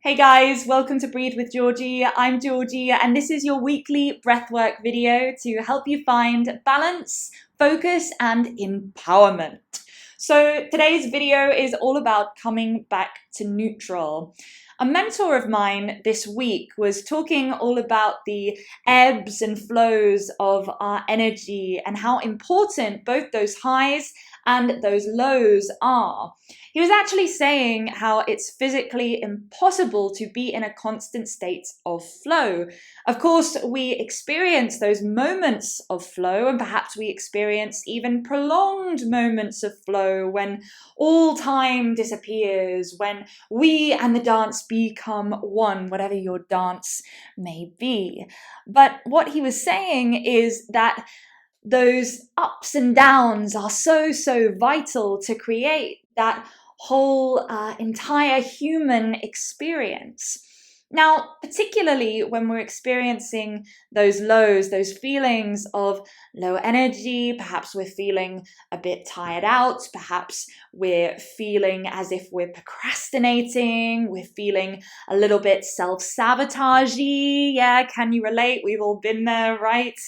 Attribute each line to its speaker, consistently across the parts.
Speaker 1: Hey guys, welcome to Breathe with Georgie. I'm Georgie and this is your weekly breathwork video to help you find balance, focus and empowerment. So today's video is all about coming back to neutral. A mentor of mine this week was talking all about the ebbs and flows of our energy and how important both those highs and those lows are. He was actually saying how it's physically impossible to be in a constant state of flow. Of course, we experience those moments of flow, and perhaps we experience even prolonged moments of flow when all time disappears, when we and the dance become one, whatever your dance may be. But what he was saying is that those ups and downs are so vital to create that whole entire human experience. Now, particularly when we're experiencing those lows, those feelings of low energy, perhaps we're feeling a bit tired out, perhaps we're feeling as if we're procrastinating, we're feeling a little bit self-sabotagey. Yeah, can you relate? We've all been there, right?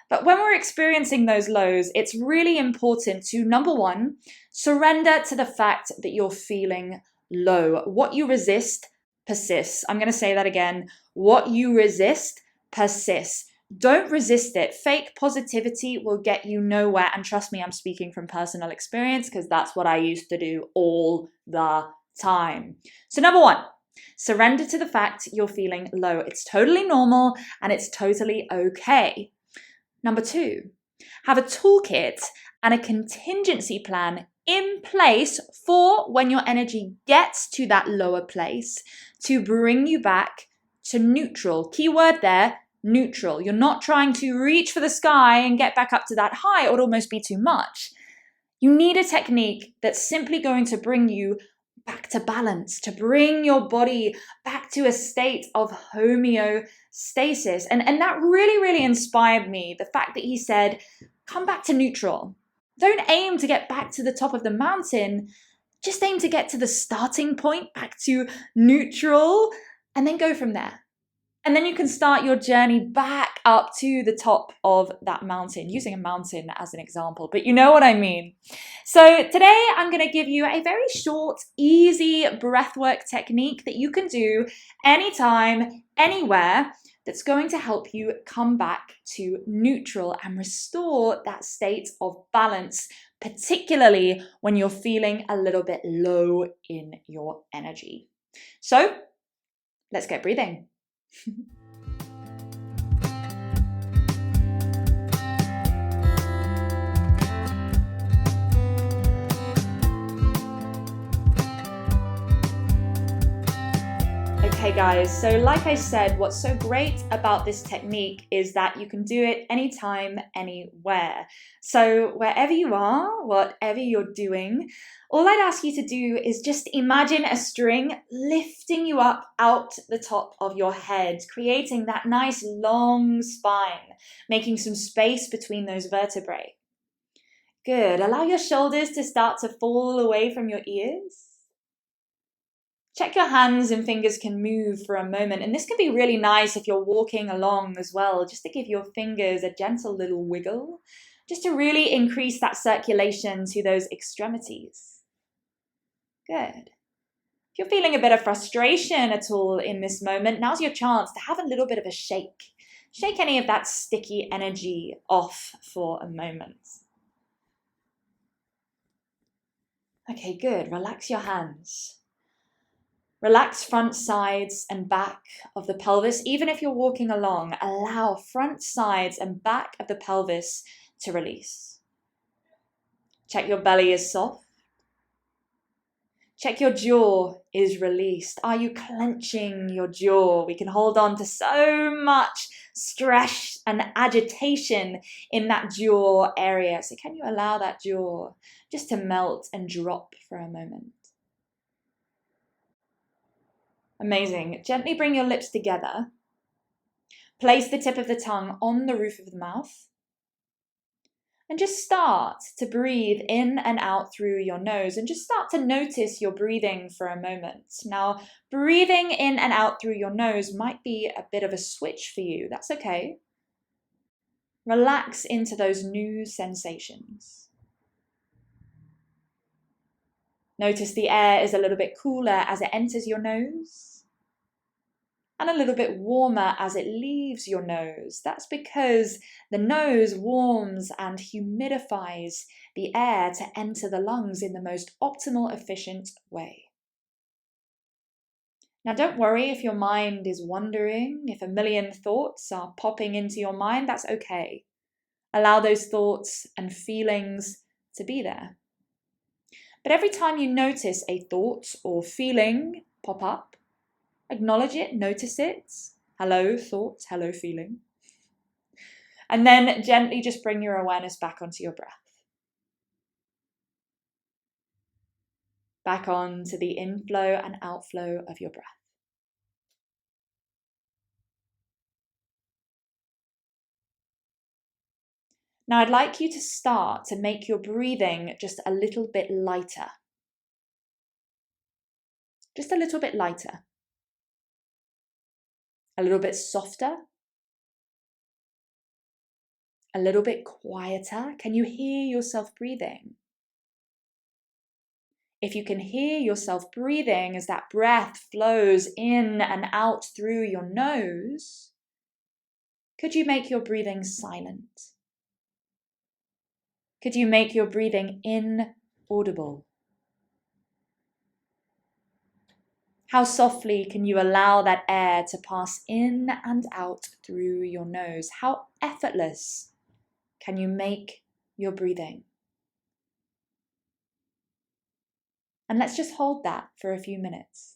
Speaker 1: But when we're experiencing those lows, it's really important to, number one, surrender to the fact that you're feeling low. What you resist persists. I'm going to say that again. What you resist persists. Don't resist it. Fake positivity will get you nowhere. And trust me, I'm speaking from personal experience because that's what I used to do all the time. So number one, surrender to the fact you're feeling low. It's totally normal and it's totally okay. Number two, have a toolkit and a contingency plan in place for when your energy gets to that lower place to bring you back to neutral. Keyword there, neutral. You're not trying to reach for the sky and get back up to that high. It would almost be too much. You need a technique that's simply going to bring you back to balance, to bring your body back to a state of homeostasis. And that really inspired me. The fact that he said, come back to neutral. Don't aim to get back to the top of the mountain. Just aim to get to the starting point, back to neutral, and then go from there. And then you can start your journey back up to the top of that mountain, using a mountain as an example, but you know what I mean. So today I'm going to give you a very short, easy breathwork technique that you can do anytime, anywhere, that's going to help you come back to neutral and restore that state of balance, particularly when you're feeling a little bit low in your energy. So let's get breathing. Okay guys, so like I said, what's so great about this technique is that you can do it anytime, anywhere. So wherever you are, whatever you're doing, all I'd ask you to do is just imagine a string lifting you up out the top of your head, creating that nice long spine, making some space between those vertebrae. Good. Allow your shoulders to start to fall away from your ears. Check your hands and fingers can move for a moment. And this can be really nice if you're walking along as well, just to give your fingers a gentle little wiggle, just to really increase that circulation to those extremities. Good. If you're feeling a bit of frustration at all in this moment, now's your chance to have a little bit of a shake. Shake any of that sticky energy off for a moment. Okay, good. Relax your hands. Relax front, sides, and back of the pelvis. Even if you're walking along, allow front, sides, and back of the pelvis to release. Check your belly is soft. Check your jaw is released. Are you clenching your jaw? We can hold on to so much stress and agitation in that jaw area. So can you allow that jaw just to melt and drop for a moment? Amazing. Gently bring your lips together. Place the tip of the tongue on the roof of the mouth. And just start to breathe in and out through your nose, and just start to notice your breathing for a moment. Now, breathing in and out through your nose might be a bit of a switch for you. That's okay. Relax into those new sensations. Notice the air is a little bit cooler as it enters your nose, and a little bit warmer as it leaves your nose. That's because the nose warms and humidifies the air to enter the lungs in the most optimal, efficient way. Now, don't worry if your mind is wandering, if a million thoughts are popping into your mind, that's okay. Allow those thoughts and feelings to be there. But every time you notice a thought or feeling pop up, acknowledge it, notice it. Hello, thought, hello, feeling. And then gently just bring your awareness back onto your breath. Back onto the inflow and outflow of your breath. Now I'd like you to start to make your breathing just a little bit lighter. Just a little bit lighter. A little bit softer. A little bit quieter. Can you hear yourself breathing? If you can hear yourself breathing as that breath flows in and out through your nose, could you make your breathing silent? Could you make your breathing inaudible? How softly can you allow that air to pass in and out through your nose? How effortless can you make your breathing? And let's just hold that for a few minutes.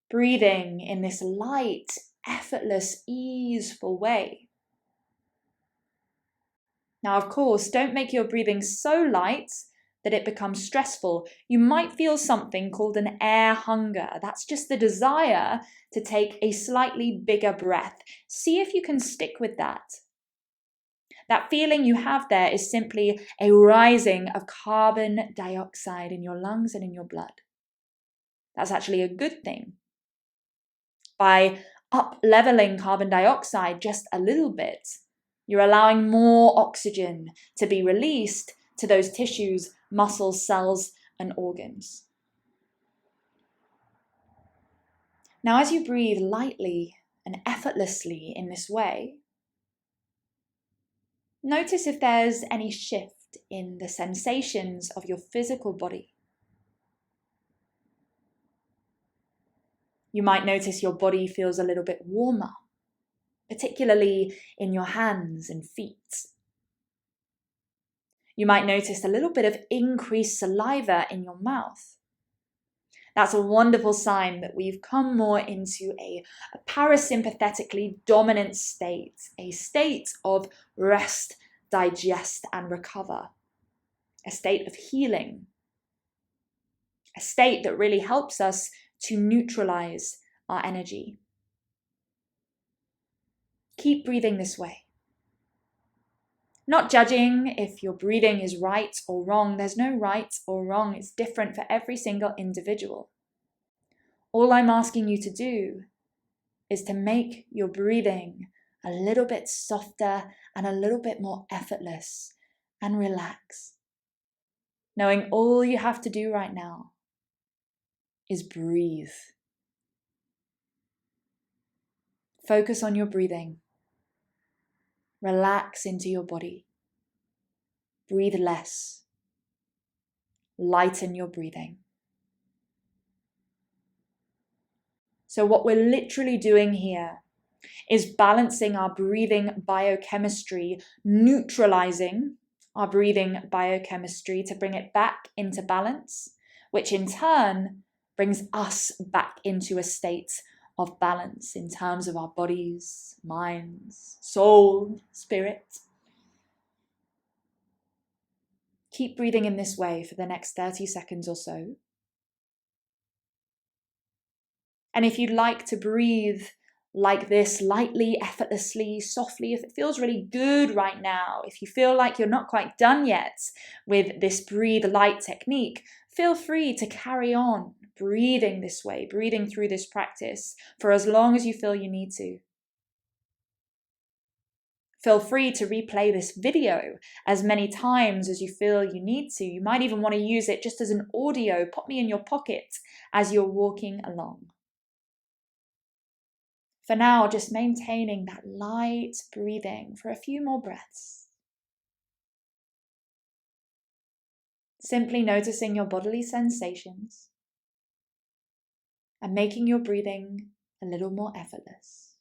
Speaker 1: Breathing in this light, effortless, easeful way. Now, of course, don't make your breathing so light that it becomes stressful. You might feel something called an air hunger. That's just the desire to take a slightly bigger breath. See if you can stick with that. That feeling you have there is simply a rising of carbon dioxide in your lungs and in your blood. That's actually a good thing. By up-leveling carbon dioxide just a little bit, you're allowing more oxygen to be released to those tissues, muscles, cells, and organs. Now, as you breathe lightly and effortlessly in this way, notice if there's any shift in the sensations of your physical body. You might notice your body feels a little bit warmer, particularly in your hands and feet. You might notice a little bit of increased saliva in your mouth. That's a wonderful sign that we've come more into a parasympathetically dominant state, a state of rest, digest, and recover, a state of healing, a state that really helps us to neutralize our energy. Keep breathing this way. Not judging if your breathing is right or wrong. There's no right or wrong. It's different for every single individual. All I'm asking you to do is to make your breathing a little bit softer and a little bit more effortless and relax. Knowing all you have to do right now is breathe. Focus on your breathing. Relax into your body. Breathe less. Lighten your breathing. So what we're literally doing here is balancing our breathing biochemistry, neutralizing our breathing biochemistry to bring it back into balance, which in turn brings us back into a state of balance in terms of our bodies, minds, soul, spirit. Keep breathing in this way for the next 30 seconds or so. And if you'd like to breathe like this, lightly, effortlessly, softly, if it feels really good right now. If you feel like you're not quite done yet with this breathe light technique, feel free to carry on breathing this way, breathing through this practice for as long as you feel you need to. Feel free to replay this video as many times as you feel you need to. You might even want to use it just as an audio, pop me in your pocket as you're walking along. For now, just maintaining that light breathing for a few more breaths. Simply noticing your bodily sensations and making your breathing a little more effortless.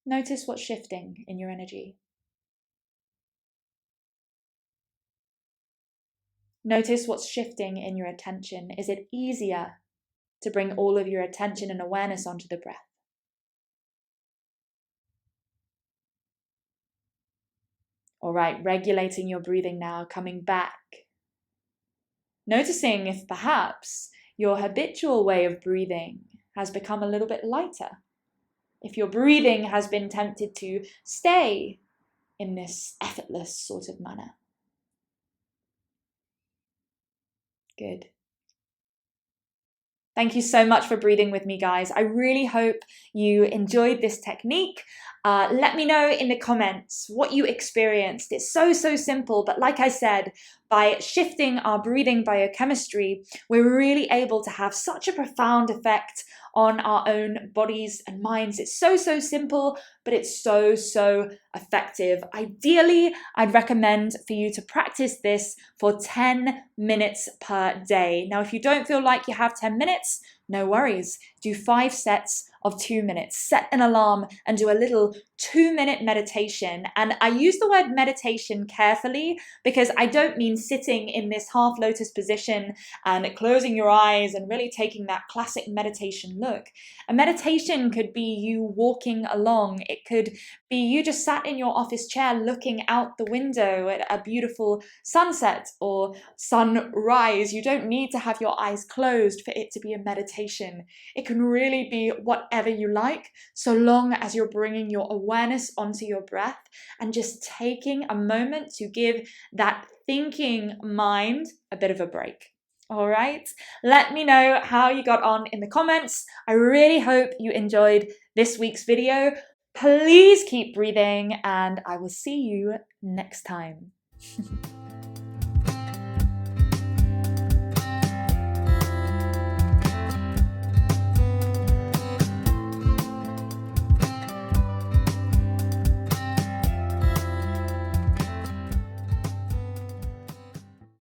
Speaker 1: Notice what's shifting in your energy. Notice what's shifting in your attention. Is it easier to bring all of your attention and awareness onto the breath? All right, regulating your breathing now, coming back. Noticing if perhaps your habitual way of breathing has become a little bit lighter. If your breathing has been tempted to stay in this effortless sort of manner. Good. Thank you so much for breathing with me, guys. I really hope you enjoyed this technique. Let me know in the comments what you experienced. It's so simple, but like I said, by shifting our breathing biochemistry, we're really able to have such a profound effect on our own bodies and minds. It's so simple, but it's so effective. Ideally, I'd recommend for you to practice this for 10 minutes per day. Now, if you don't feel like you have 10 minutes, no worries. Do 5 sets of 2 minutes. Set an alarm and do a little 2-minute meditation. And I use the word meditation carefully because I don't mean sitting in this half lotus position and closing your eyes and really taking that classic meditation look. A meditation could be you walking along. It could be you just sat in your office chair looking out the window at a beautiful sunset or sunrise. You don't need to have your eyes closed for it to be a meditation. It can really be whatever you like, so long as you're bringing your awareness onto your breath and just taking a moment to give that thinking mind a bit of a break. All right, let me know how you got on in the comments. I really hope you enjoyed this week's video. Please keep breathing and I will see you next time.